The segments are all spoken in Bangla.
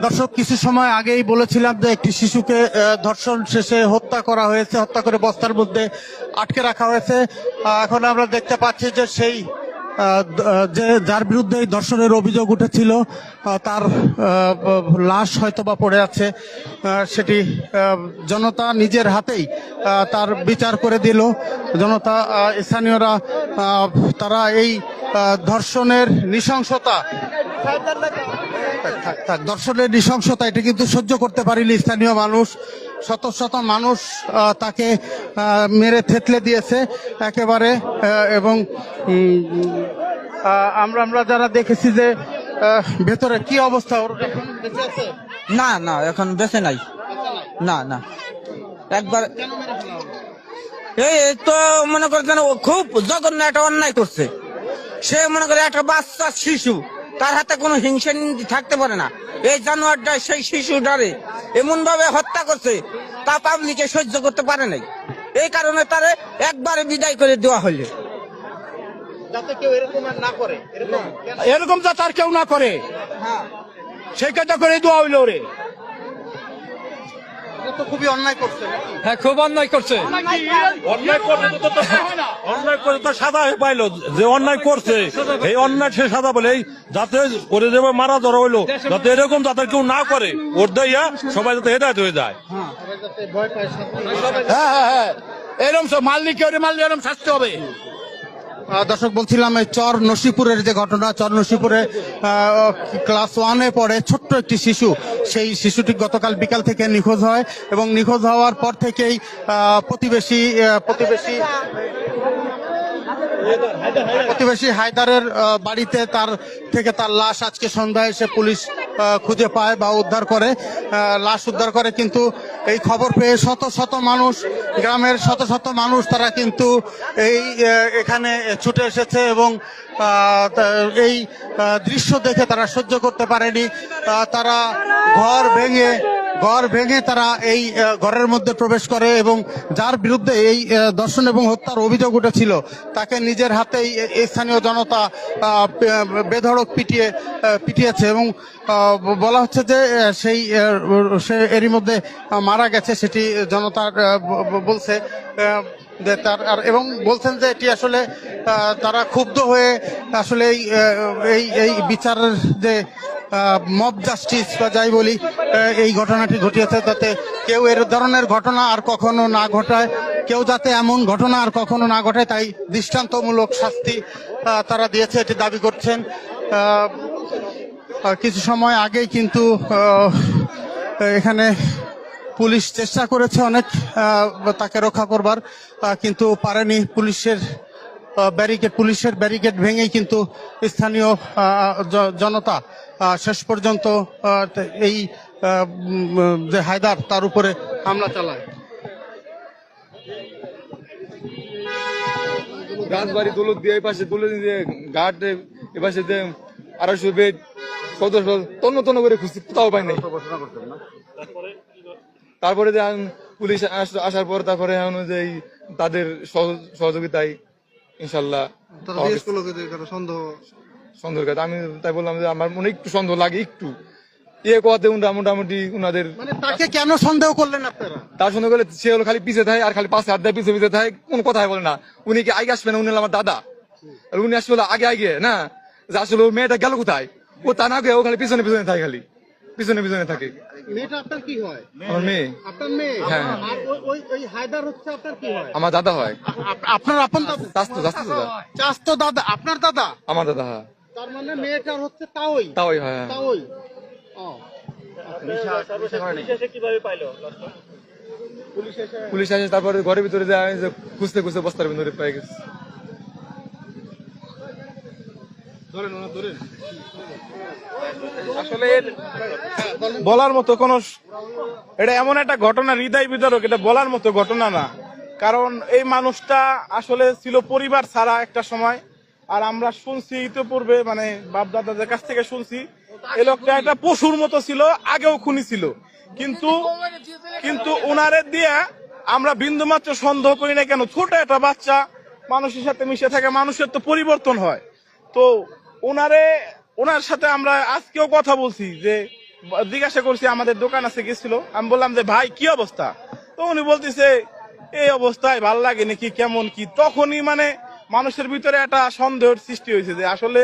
দর্শক, কিছু সময় আগেই বলেছিলাম যে একটি শিশুকে ধর্ষণ শেষে হত্যা করা হয়েছে, হত্যা করে বস্তার মধ্যে আটকে রাখা হয়েছে। এখন আমরা দেখতে পাচ্ছি যে সেই যে যার বিরুদ্ধে এই ধর্ষণের অভিযোগ উঠেছিল তার লাশ হয়তো বা পড়ে আছে। সেটি জনতা নিজের হাতেই তার বিচার করে দিল। জনতা, স্থানীয়রা তারা এই ধর্ষণের নৃশংসতা ধর্ষণের নৃশংসতা এটা কিন্তু সহ্য করতে পারেনি স্থানীয় মানুষ। শত শত মানুষ তাকে মেরে থেতলে দিয়েছে একেবারে। এবং আমরা যারা দেখেছি যে ভেতরে কি অবস্থা, ওর এখন বেঁচে আছে? না না, এখন বেঁচে নাই। না না, একবার এই তো মনে করছেন ও খুব জঘন্য একটা অন্যায় করছে। সে মনে করে একটা বাচ্চা শিশু, তার হাতে কোনো হিংসা থাকতে পারে না। এই জানোয়ারটা সেই শিশুটারে এমন ভাবে হত্যা করছে, তা পাবলিকে সহ্য করতে পারে নাই। এই কারণে তারে একবারে বিদায় করে দেওয়া হলো, যাতে কেউ এরকম আর না করে। এরকম যাতে আর কেউ না করে, সেই কাজটা করে দেওয়া হইলো রে। তো খুবই অন্যায় করছে। হ্যাঁ, খুব অন্যায় করছে। অন্যায় করে তো সাদা পাইলো, যে অন্যায় করছে এই অন্যায় সে সাদা বলে যাতে করে দেবে মারা ধরা হইলো, যাতে এরকম যাতে কেউ না করে, ওর দেয়া সবাই যাতে হেদায়ত হয়ে যায়। হ্যাঁ হ্যাঁ হ্যাঁ, এরকম সব মালিক এরকম শাস্তি হবে। দর্শক, বলছিলাম এই চর নসিপুরের যে ঘটনা, চর নসিপুরে ক্লাস 1-এ পড়ে ছোট্ট একটি শিশু, সেই শিশুটি গতকাল বিকাল থেকে নিখোঁজ হয় এবং নিখোঁজ হওয়ার পর থেকেই প্রতিবেশী হায়দারের বাড়িতে তার লাশ আজকে সন্ধ্যায় এসে পুলিশ খুঁজে পায় বা উদ্ধার করে, লাশ উদ্ধার করে। কিন্তু এই খবর পেয়ে শত শত মানুষ, গ্রামের শত শত মানুষ তারা কিন্তু এখানে ছুটে এসেছে এবং এই দৃশ্য দেখে তারা সহ্য করতে পারেনি। তারা ঘর ভেঙে তারা এই ঘরের মধ্যে প্রবেশ করে এবং যার বিরুদ্ধে এই ধর্ষণ এবং হত্যার অভিযোগ উঠেছিল তাকে নিজের হাতেই স্থানীয় জনতা বেধড়ক পিটিয়েছে এবং বলা হচ্ছে যে সে এরই মধ্যে মারা গেছে, সেটি জনতা বলছে। এবং বলছেন যে এটি আসলে তারা ক্ষুব্ধ হয়ে আসলে এই বিচারের যে মব জাস্টিস বা যাই বলি, এই ঘটনাটি ঘটিয়েছে, যাতে কেউ এর ধরনের ঘটনা আর কখনো না ঘটায়, কেউ যাতে এমন ঘটনা আর কখনো না ঘটায়, তাই দৃষ্টান্তমূলক শাস্তি তারা দিয়েছে, এটি দাবি করছেন। কিছু সময় আগেই কিন্তু এখানে পুলিশ চেষ্টা করেছে অনেক তাকে রক্ষা করবার, কিন্তু পারেনি। পুলিশের ব্যারিকেড ভেঙেই কিন্তু স্থানীয় জনতা শেষ পর্যন্ত এই যে হায়দার তার উপরে হামলা চালায়। গাছবাড়ি দৌলত দিয়ে এই পাশে তুলে দিয়ে ঘাট এ পাশে দিয়ে 250 বেড তন্ন করে খুঁজছি, কোথাও পাই নাই। তারপরে যে পুলিশ আসার পর তারপরে অনুযায়ী তাদের সহযোগিতায় ইনশাল্লাহ সন্দেহ। আমি তাই বললাম যে আমার মনে একটু সন্দেহ লাগে, একটু কথাতে মোটামুটি উনাদের। তাকে কেন সন্দেহ করলেন আপনারা? তার সন্দেহ করলে সে হলো খালি পিছিয়ে থাকে আর খালি পাশে হাত দেয়, পিছিয়ে থাকে, কোন কথাই বলে না। উনি কি আগে আসবে না? উনি আমার দাদা, আর উনি আসবে আগে না, যে আসলে ওর মেয়েটা গেল কোথায়, ও তা না গিয়ে ও খালি পিছনে থাকে, খালি পিছনে থাকে। মেয়েটা আপনার কি হয়? আমার মেয়ে। আপনার মেয়ে? হ্যাঁ। ওই হায়দার হচ্ছে আপনার কি হয়? আমার দাদা হয়। আপনার আপন দাদা? চাস্তো দাদা? আপনার দাদা? আমার দাদা। হ্যাঁ। তার মানে মেয়েটার হচ্ছে তাওই হয়। তাওই। পুলিশ আসে, তারপরে ঘরের ভিতরে যায়, খুঁজতে বস্তার ভিতরে পেয়ে গেছে। আসলে বলার মতো কোন, এটা এমন একটা ঘটনা হৃদয় বিদারক, এটা বলার মতো ঘটনা না। কারণ এই মানুষটা আসলে ছিল পরিবার ছাড়া একটা সময়। আর আমরা শুনছি ইতিপূর্বে, মানে বাপ দাদাদের কাছ থেকে শুনছি, এই লোকটা একটা পশুর মতো ছিল, আগেও খুনি ছিল। কিন্তু ওনারে দিয়ে আমরা বিন্দুমাত্র সন্দেহ করি না। কেন? ছোট একটা বাচ্চা মানুষের সাথে মিশে থাকে, মানুষের তো পরিবর্তন হয়। তো ওনারে ওনার সাথে আমরা আজকেও কথা বলছি, যে জিজ্ঞাসা করছি, আমাদের দোকান আছে গেছিল, আমি বললাম যে ভাই কি অবস্থা, তো উনি বলতেছে এই অবস্থায় ভাল লাগে নাকি কেমন কি। তখনই মানে মানুষের ভিতরে একটা সন্দেহের সৃষ্টি হয়েছে যে আসলে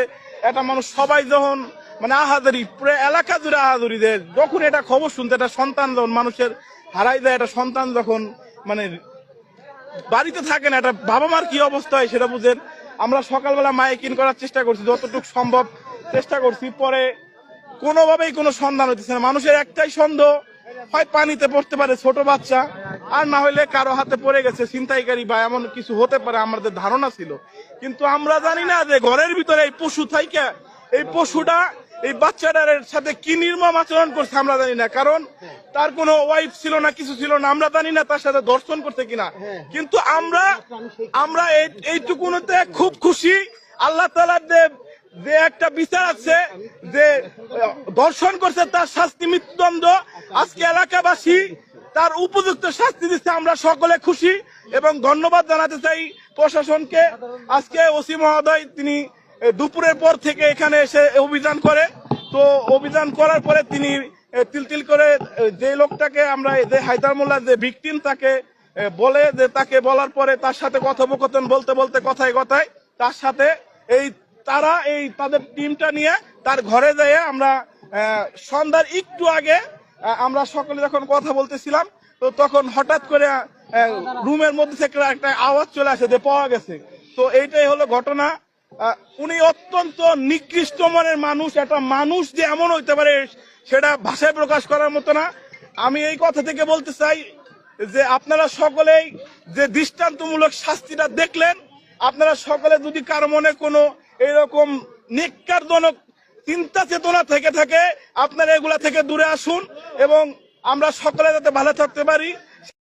একটা মানুষ সবাই যখন মানে আহাজারি পুরো এলাকা জুড়ে আহাজারি দেয়, যখন এটা খবর শুনতে একটা সন্তান যখন মানুষের হারাই যায়, একটা সন্তান যখন মানে বাড়িতে থাকে না, একটা বাবা মার কি অবস্থা হয় সেটা বুঝেন। আমরা সকালবেলা মাইকিং করার চেষ্টা করছি, যতটুকু সম্ভব চেষ্টা করছি, পরে কোনোভাবেই কোনো সন্ধান হইতেছে না। মানুষের একটাই সন্দেহ, হয় পানিতে পড়তে পারে ছোট বাচ্চা, আর না হলে কারো হাতে পড়ে গেছে ছিনতাইকারী বা এমন কিছু হতে পারে, আমাদের ধারণা ছিল। কিন্তু আমরা জানি না যে ঘরের ভিতরে এই পশু থাইকা এই পশুটা এই বাচ্চাটার সাথে কি নির্মম আচরণ করছে আমরা জানি না, কারণ তার কোনো ওয়াইফ ছিল না, কিছু ছিল না, আমরা জানি না তার সাথে দর্শন করতে কিনা। কিন্তু আমরা এইটুকুনতে খুব খুশি, আল্লাহ তাআলার যে একটা বিচার আছে, যে দর্শন করছে তার শাস্তি মৃত্যুদণ্ড, আজকে এলাকাবাসী তার উপযুক্ত শাস্তি দিচ্ছে, আমরা সকলে খুশি এবং ধন্যবাদ জানাতে চাই প্রশাসনকে। আজকে ওসি মহোদয় তিনি দুপুরের পর থেকে এখানে এসে অভিযান করে, তো অভিযান করার পরে তিনি তিল করে যে লোকটাকে আমরা যে হায়দার মোল্লা যে ভিকটিম তাকে বলে, যে তাকে বলার পরে তার সাথে কথোপকথন বলতে বলতে কথায় কথায় তার সাথে তাদের টিমটা নিয়ে তার ঘরে যেয়ে আমরা সন্ধ্যার একটু আগে আমরা সকলে যখন কথা বলতেছিলাম, তো তখন হঠাৎ করে রুমের মধ্যে থেকে একটা আওয়াজ চলে আসে যে পাওয়া গেছে। তো এইটাই হলো ঘটনা। উনি অত্যন্ত নিকৃষ্ট মনের মানুষ, একটা মানুষ যে এমন হইতে পারে সেটা ভাষায় প্রকাশ করার মতো না। আমি এই কথা থেকে বলতে চাই যে আপনারা সকলেই যে দৃষ্টান্তমূলক শাস্তিটা দেখলেন, আপনারা সকলে যদি কারো মনে কোনো এরকম নিকারজনক চিন্তা চেতনা থেকে থাকে, আপনারা এগুলা থেকে দূরে আসুন এবং আমরা সকলে যাতে ভালো থাকতে পারি।